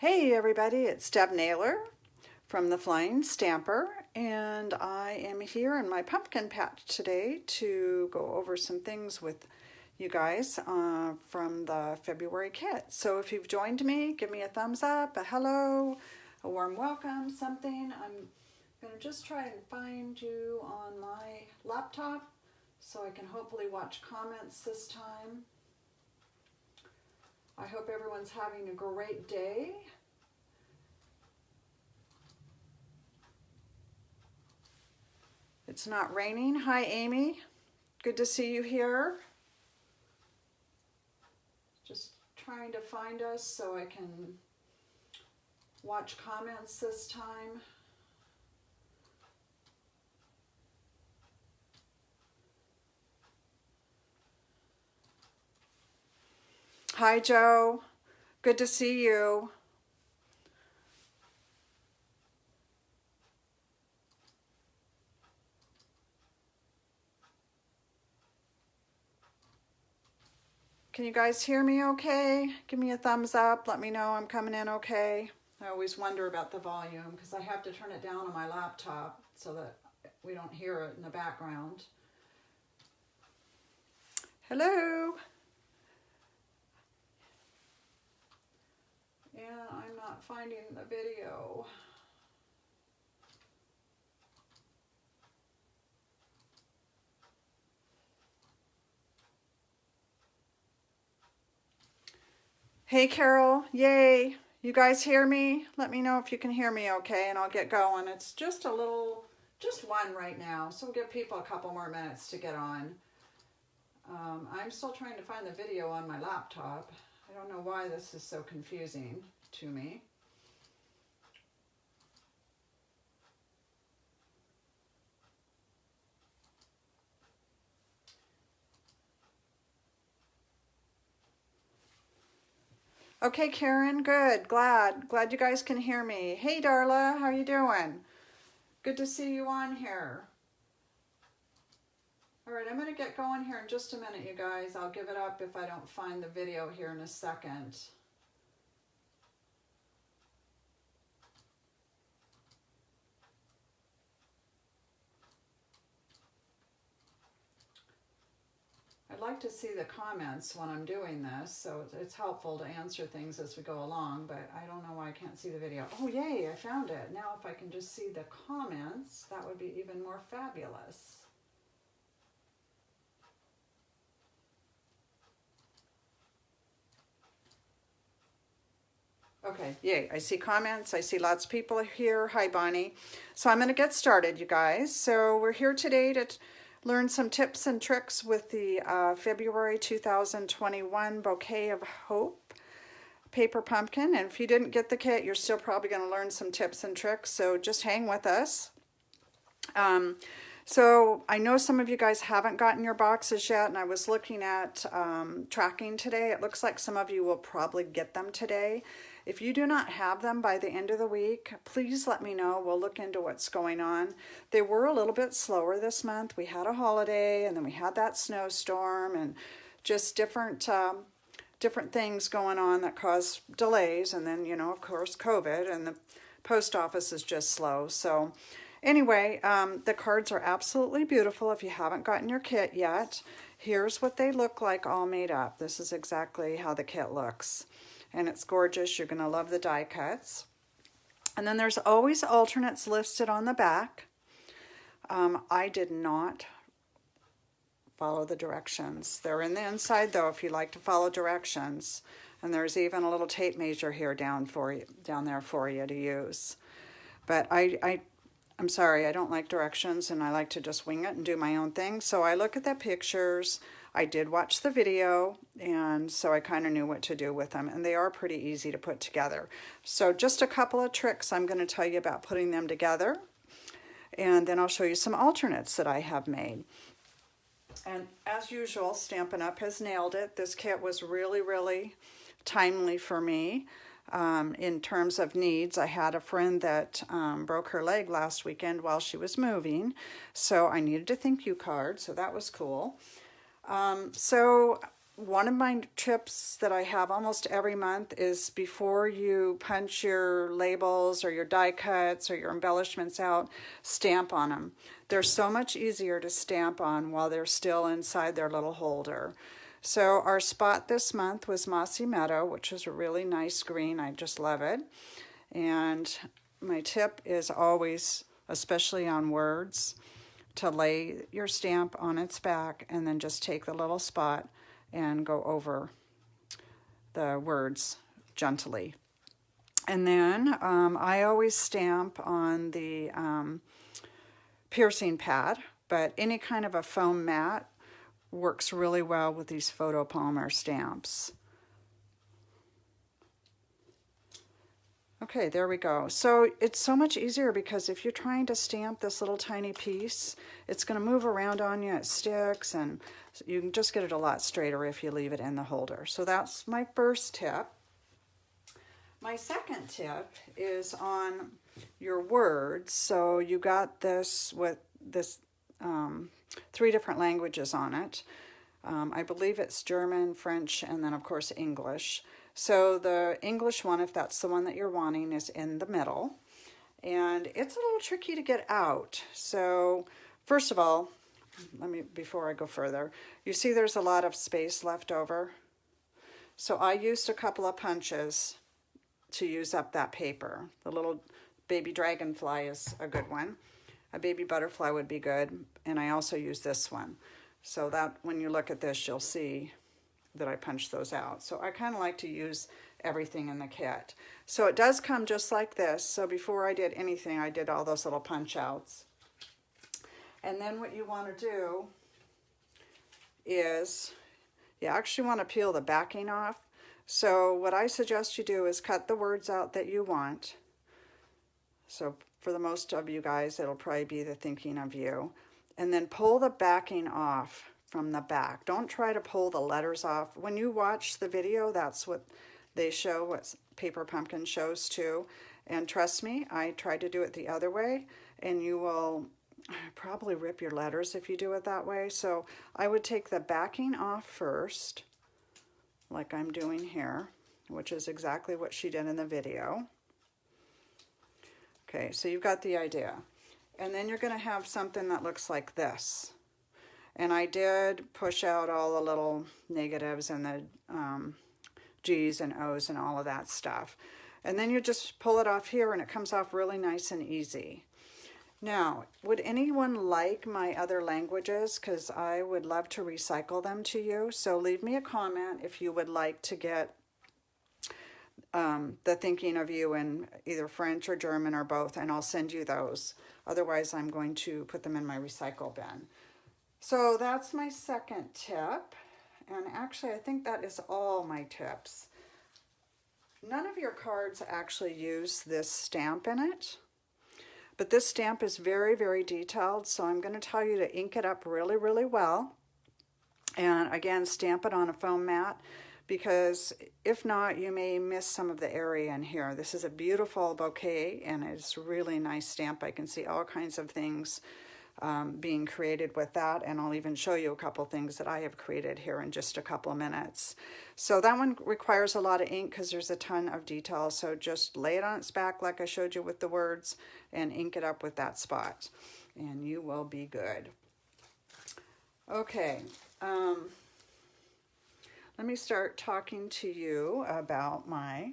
Hey everybody, it's Deb Naylor from the Flying Stamper, and I am here in my pumpkin patch today to go over some things with you guys from the February kit. So if you've joined me, give me a thumbs up, a hello, a warm welcome, something. I'm going to just try and find you on my laptop so I can hopefully watch comments this time. I hope everyone's having a great day. It's not raining. Hi, Amy. Good to see you here. Just trying to find us so I can watch comments this time. Hi, Joe. Good to see you. Can you guys hear me okay? Give me a thumbs up. Let me know I'm coming in okay. I always wonder about the volume because I have to turn it down on my laptop so that we don't hear it in the background. Hello. Yeah, I'm not finding the video. Hey, Carol. Yay. You guys hear me? Let me know if you can hear me okay, and I'll get going. It's just one right now, so we'll give people a couple more minutes to get on. I'm still trying to find the video on my laptop. I don't know why this is so confusing to me. Okay, Karen, good. Glad you guys can hear me. Hey, Darla, how you doing? Good to see you on here. All right, I'm going to get going here in just a minute, you guys. I'll give it up if I don't find the video here in a second. I'd like to see the comments when I'm doing this, so it's helpful to answer things as we go along, but I don't know why I can't see the video. Oh, yay, I found it. Now if I can just see the comments, that would be even more fabulous. Okay, yay, I see comments. I see lots of people here. Hi, Bonnie. So I'm going to get started, you guys. So we're here today to learn some tips and tricks with the February 2021 Bouquet of Hope paper pumpkin. And if you didn't get the kit, you're still probably going to learn some tips and tricks. So just hang with us. So I know some of you guys haven't gotten your boxes yet, and I was looking at tracking today. It looks like some of you will probably get them today. If you do not have them by the end of the week, please let me know. We'll look into what's going on. They were a little bit slower this month. We had a holiday, and then we had that snowstorm, and just different things going on that caused delays. And then, you know, of course, COVID, and the post office is just slow. So anyway, the cards are absolutely beautiful. If you haven't gotten your kit yet, here's what they look like all made up. This is exactly how the kit looks. And it's gorgeous. You're going to love the die cuts. And then there's always alternates listed on the back. I did not follow the directions. They're in the inside though if you like to follow directions. And there's even a little tape measure here down there for you to use. But I'm sorry, I don't like directions, and I like to just wing it and do my own thing. So I look at the pictures. I did watch the video, and so I kind of knew what to do with them, and they are pretty easy to put together. So just a couple of tricks I'm going to tell you about putting them together, and then I'll show you some alternates that I have made. And as usual, Stampin' Up! Has nailed it. This kit was really, really timely for me. In terms of needs, I had a friend that broke her leg last weekend while she was moving, so I needed a thank you card, so that was cool. So one of my tips that I have almost every month is before you punch your labels or your die cuts or your embellishments out, stamp on them. They're so much easier to stamp on while they're still inside their little holder. So our spot this month was Mossy Meadow, which is a really nice green. I just love it. And my tip is always, especially on words, to lay your stamp on its back and then just take the little spot and go over the words gently. And then I always stamp on the piercing pad, but any kind of a foam mat works really well with these photopolymer stamps. Okay, there we go. So it's so much easier because if you're trying to stamp this little tiny piece, it's going to move around on you, it sticks, and you can just get it a lot straighter if you leave it in the holder. So that's my first tip. My second tip is on your words. So you got this with this 3 different languages on it. I believe it's German, French, and then of course English. So the English one, if that's the one that you're wanting, is in the middle. And it's a little tricky to get out. So first of all, before I go further, you see there's a lot of space left over. So I used a couple of punches to use up that paper. The little baby dragonfly is a good one. A baby butterfly would be good. And I also use this one. So that when you look at this, you'll see that I punched those out. So I kind of like to use everything in the kit. So it does come just like this. So before I did anything, I did all those little punch outs. And then what you want to do is you actually want to peel the backing off. So what I suggest you do is cut the words out that you want. So for the most of you guys, it'll probably be the thinking of you. And then pull the backing off from the back. Don't try to pull the letters off. When you watch the video, that's what they show, what Paper Pumpkin shows too. And trust me, I tried to do it the other way, and you will probably rip your letters if you do it that way. So I would take the backing off first, like I'm doing here, which is exactly what she did in the video. Okay, so you've got the idea. And then you're going to have something that looks like this. And I did push out all the little negatives and the G's and O's and all of that stuff. And then you just pull it off here and it comes off really nice and easy. Now, would anyone like my other languages? Because I would love to recycle them to you. So leave me a comment if you would like to get the thinking of you in either French or German or both, and I'll send you those. Otherwise, I'm going to put them in my recycle bin. So that's my second tip, and actually I think that is all my tips. None of your cards actually use this stamp in it, but this stamp is very, very detailed, so I'm going to tell you to ink it up really, really well, and again, stamp it on a foam mat, because if not, you may miss some of the area in here. This is a beautiful bouquet, and it's a really nice stamp. I can see all kinds of things being created with that, and I'll even show you a couple things that I have created here in just a couple of minutes. So that one requires a lot of ink because there's a ton of detail, so just lay it on its back like I showed you with the words and ink it up with that spot, and you will be good. Okay, let me start talking to you about my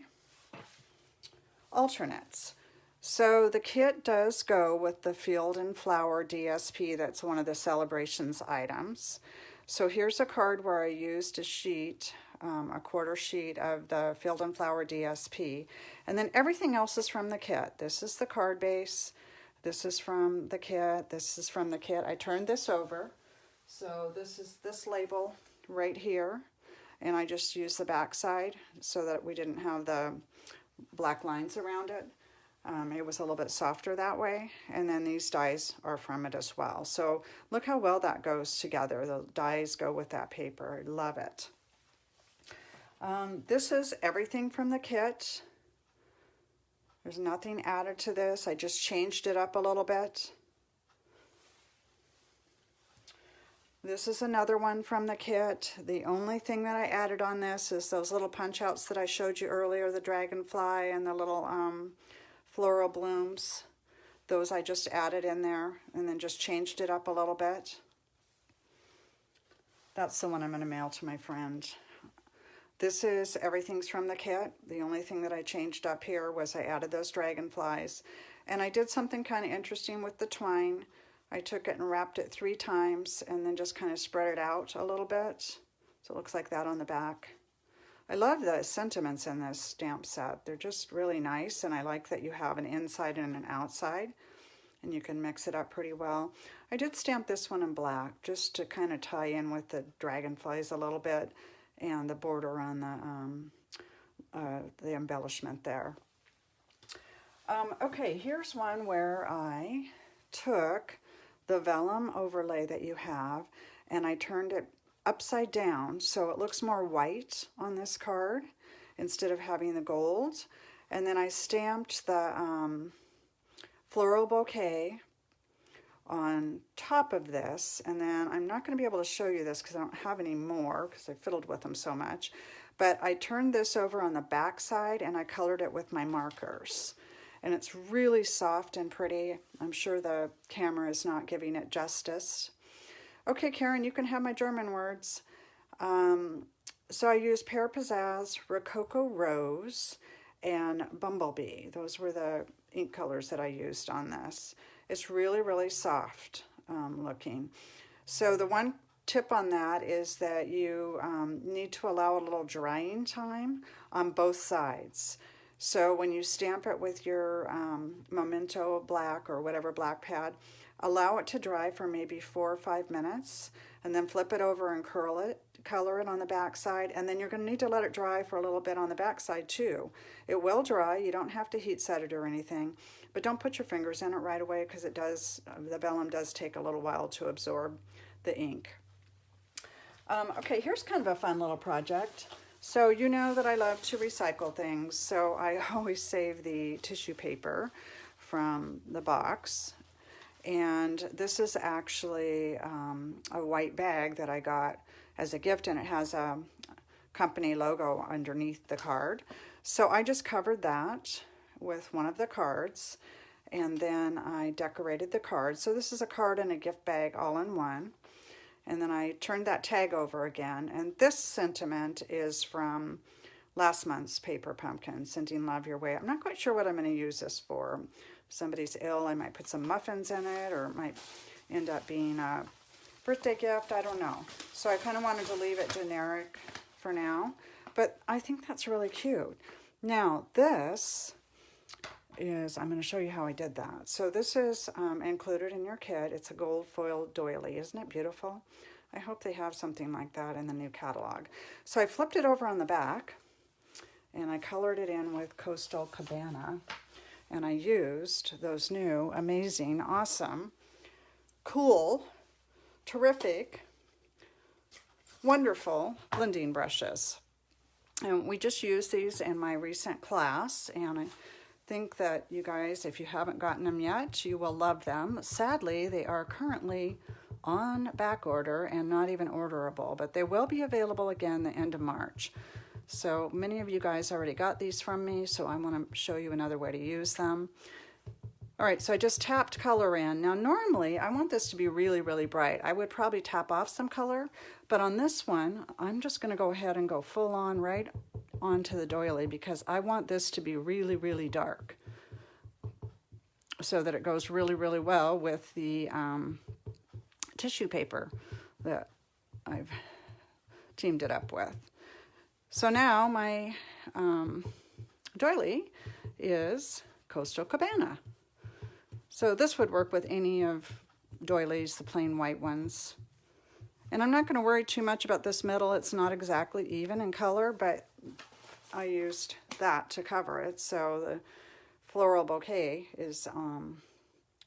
alternates. So the kit does go with the Field and Flower DSP. That's one of the Celebrations items. So here's a card where I used a sheet, a quarter sheet of the Field and Flower DSP. And then everything else is from the kit. This is the card base. This is from the kit. This is from the kit. I turned this over. So this is this label right here. And I just used the back side so that we didn't have the black lines around it. It was a little bit softer that way, and then these dies are from it as well. So look how well that goes together. The dies go with that paper. I love it. This is everything from the kit. There's nothing added to this. I just changed it up a little bit. This is another one from the kit. The only thing that I added on this is those little punch outs that I showed you earlier, the dragonfly and the little floral blooms. Those I just added in there and then just changed it up a little bit. That's the one I'm going to mail to my friend. This is everything's from the kit. The only thing that I changed up here was I added those dragonflies. And I did something kind of interesting with the twine. I took it and wrapped it 3 times and then just kind of spread it out a little bit. So it looks like that on the back. I love the sentiments in this stamp set. They're just really nice, and I like that you have an inside and an outside, and you can mix it up pretty well. I did stamp this one in black just to kind of tie in with the dragonflies a little bit and the border on the embellishment there. Okay, here's one where I took the vellum overlay that you have and I turned it upside down so it looks more white on this card instead of having the gold. And then I stamped the floral bouquet on top of this, and then I'm not going to be able to show you this because I don't have any more because I fiddled with them so much, but I turned this over on the back side and I colored it with my markers, and it's really soft and pretty. I'm sure the camera is not giving it justice. Okay, Karen, you can have my German words. So I used Pear Pizzazz, Rococo Rose, and Bumblebee. Those were the ink colors that I used on this. It's really, really soft looking. So the one tip on that is that you need to allow a little drying time on both sides. So when you stamp it with your Memento black or whatever black pad, allow it to dry for maybe 4 or 5 minutes, and then flip it over and color it on the back side, and then you're going to need to let it dry for a little bit on the back side too. It will dry. You don't have to heat set it or anything, but don't put your fingers in it right away because the vellum does take a little while to absorb the ink. Okay, here's kind of a fun little project. So you know that I love to recycle things, so I always save the tissue paper from the box. And this is actually a white bag that I got as a gift, and it has a company logo underneath the card. So I just covered that with one of the cards, and then I decorated the card. So this is a card and a gift bag all in one. And then I turned that tag over again. And this sentiment is from last month's Paper Pumpkin, Sending Love Your Way. I'm not quite sure what I'm going to use this for. If somebody's ill, I might put some muffins in it, or it might end up being a birthday gift. I don't know. So I kind of wanted to leave it generic for now. But I think that's really cute. Now, this is, I'm going to show you how I did that. So this is included in your kit. It's a gold foil doily. Isn't it beautiful? I hope they have something like that in the new catalog. So I flipped it over on the back, and I colored it in with Coastal Cabana. And I used those new, amazing, awesome, cool, terrific, wonderful blending brushes. And we just used these in my recent class, and I think that you guys, if you haven't gotten them yet, you will love them. Sadly, they are currently on back order and not even orderable, but they will be available again the end of March. So many of you guys already got these from me, so I want to show you another way to use them. All right, so I just tapped color in. Now normally I want this to be really, really bright. I would probably tap off some color, but on this one, I'm just going to go ahead and go full on right onto the doily because I want this to be really, really dark so that it goes really, really well with the tissue paper that I've teamed it up with. So now my doily is Coastal Cabana. So this would work with any of doilies, the plain white ones. And I'm not going to worry too much about this middle. It's not exactly even in color, but I used that to cover it. So the floral bouquet is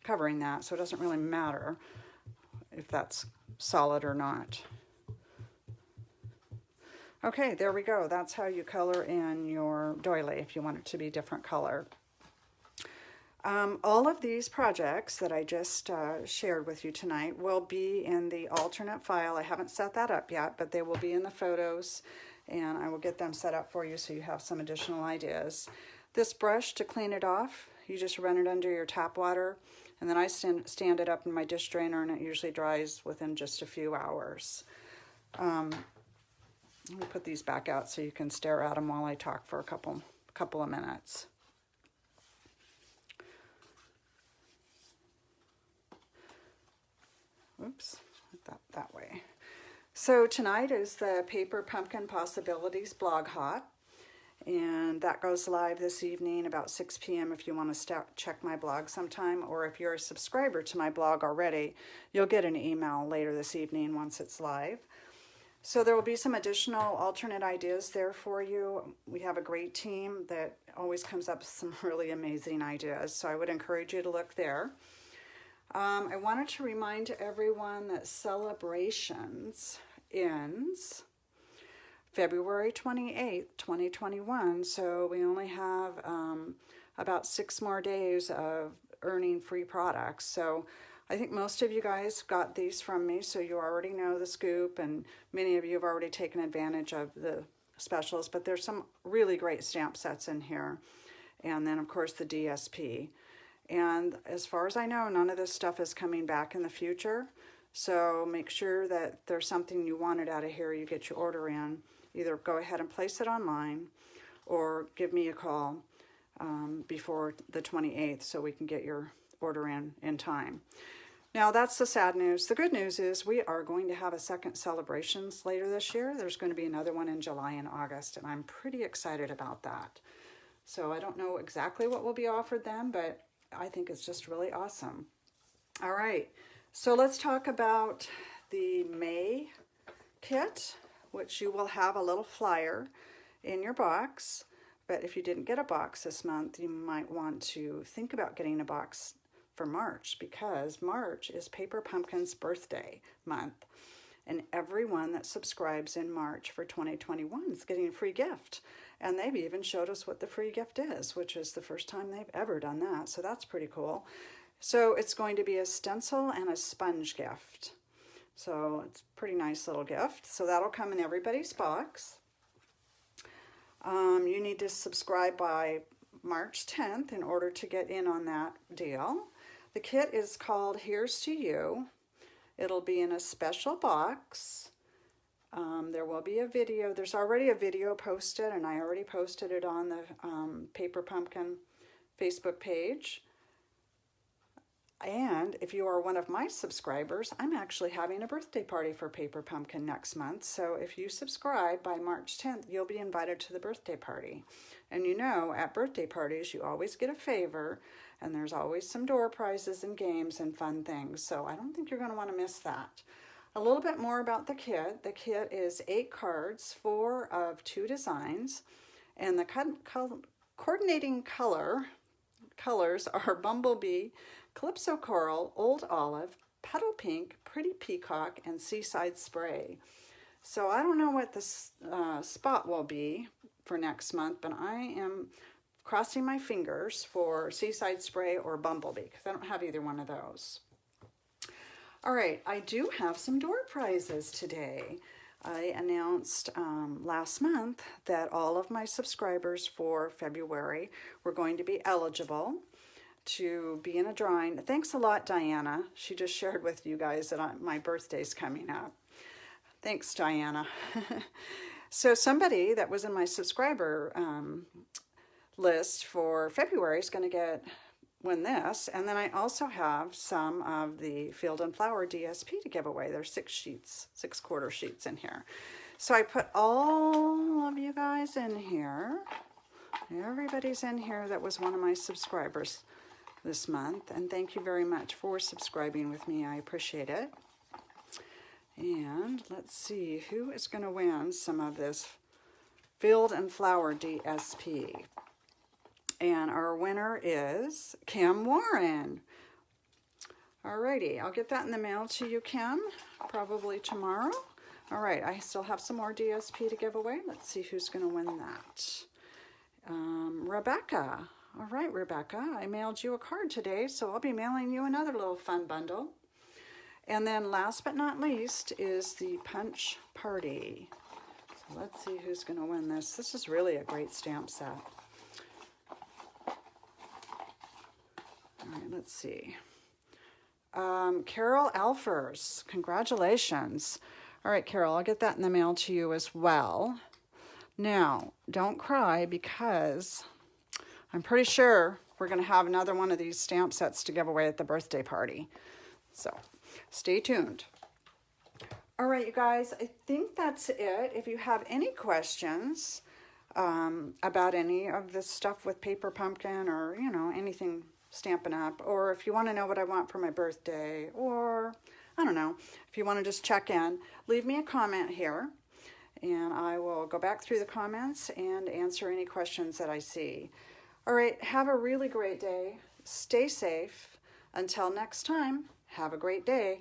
covering that, so it doesn't really matter if that's solid or not. Okay, there we go. That's how you color in your doily if you want it to be a different color. All of these projects that I just shared with you tonight will be in the alternate file. I haven't set that up yet, but they will be in the photos, and I will get them set up for you so you have some additional ideas. This brush, to clean it off, you just run it under your tap water, and then I stand it up in my dish drainer, and it usually dries within just a few hours. Let me put these back out so you can stare at them while I talk for a couple of minutes. Oops, that way. So tonight is the Paper Pumpkin Possibilities blog hop, and that goes live this evening about 6 p.m. if you want to check my blog sometime, or if you're a subscriber to my blog already, you'll get an email later this evening once it's live. So there will be some additional alternate ideas there for you. We have a great team that always comes up with some really amazing ideas, so I would encourage you to look there. I wanted to remind everyone that Celebrations ends February 28th, 2021, so we only have about 6 more days of earning free products. So I think most of you guys got these from me, so you already know the scoop, and many of you have already taken advantage of the specials, but there's some really great stamp sets in here, and then of course the DSP. And as far as I know, none of this stuff is coming back in the future. So make sure that there's something you wanted out of here, you get your order in. Either go ahead and place it online or give me a call before the 28th so we can get your order in time. Now that's the sad news. The good news is we are going to have a second Celebrations later this year. There's going to be another one in July and August, and I'm pretty excited about that. So I don't know exactly what will be offered then, but I think it's just really awesome. All right, so let's talk about the May kit, which you will have a little flyer in your box. But if you didn't get a box this month, you might want to think about getting a box for March, because March is Paper Pumpkin's birthday month. And everyone that subscribes in March for 2021 is getting a free gift. And they've even showed us what the free gift is, which is the first time they've ever done that. So that's pretty cool. So it's going to be a stencil and a sponge gift. So it's a pretty nice little gift. So that'll come in everybody's box. You need to subscribe by March 10th in order to get in on that deal. The kit is called Here's to You. It'll be in a special box. There will be a video. There's already a video posted, and I already posted it on the Paper Pumpkin Facebook page. And if you are one of my subscribers, I'm actually having a birthday party for Paper Pumpkin next month. So if you subscribe by March 10th, you'll be invited to the birthday party. And you know, at birthday parties, you always get a favor, and there's always some door prizes and games and fun things. So I don't think you're going to want to miss that. A little bit more about the kit. The kit is 8 cards, 4 of 2 designs, and the coordinating colors are Bumblebee, Calypso Coral, Old Olive, Petal Pink, Pretty Peacock, and Seaside Spray. So I don't know what the spot will be for next month, but I am crossing my fingers for Seaside Spray or Bumblebee, because I don't have either one of those. All right, I do have some door prizes today. I announced last month that all of my subscribers for February were going to be eligible to be in a drawing. Thanks a lot, Diana. She just shared with you guys that my birthday's coming up. Thanks, Diana. So somebody that was in my subscriber list for February is going to win this. And then I also have some of the Field and Flower DSP to give away. There's 6 sheets, 6/4 sheets in here. So I put all of you guys in here. Everybody's in here that was one of my subscribers this month. And thank you very much for subscribing with me. I appreciate it. And let's see who is going to win some of this Field and Flower DSP. And our winner is Kim Warren. Alrighty, I'll get that in the mail to you, Kim, probably tomorrow. All right, I still have some more DSP to give away. Let's see who's going to win that. Rebecca. All right, Rebecca, I mailed you a card today, so I'll be mailing you another little fun bundle. And then last but not least is the Punch Party. So let's see who's going to win this. This is really a great stamp set. All right, let's see. Carol Alfers, congratulations. All right, Carol, I'll get that in the mail to you as well. Now, don't cry because I'm pretty sure we're going to have another one of these stamp sets to give away at the birthday party. So, stay tuned. All right, you guys, I think that's it. If you have any questions about any of this stuff with Paper Pumpkin or, you know, anything Stampin' Up, or if you want to know what I want for my birthday, or I don't know, if you want to just check in, leave me a comment here and I will go back through the comments and answer any questions that I see. All right, have a really great day. Stay safe. Until next time, have a great day.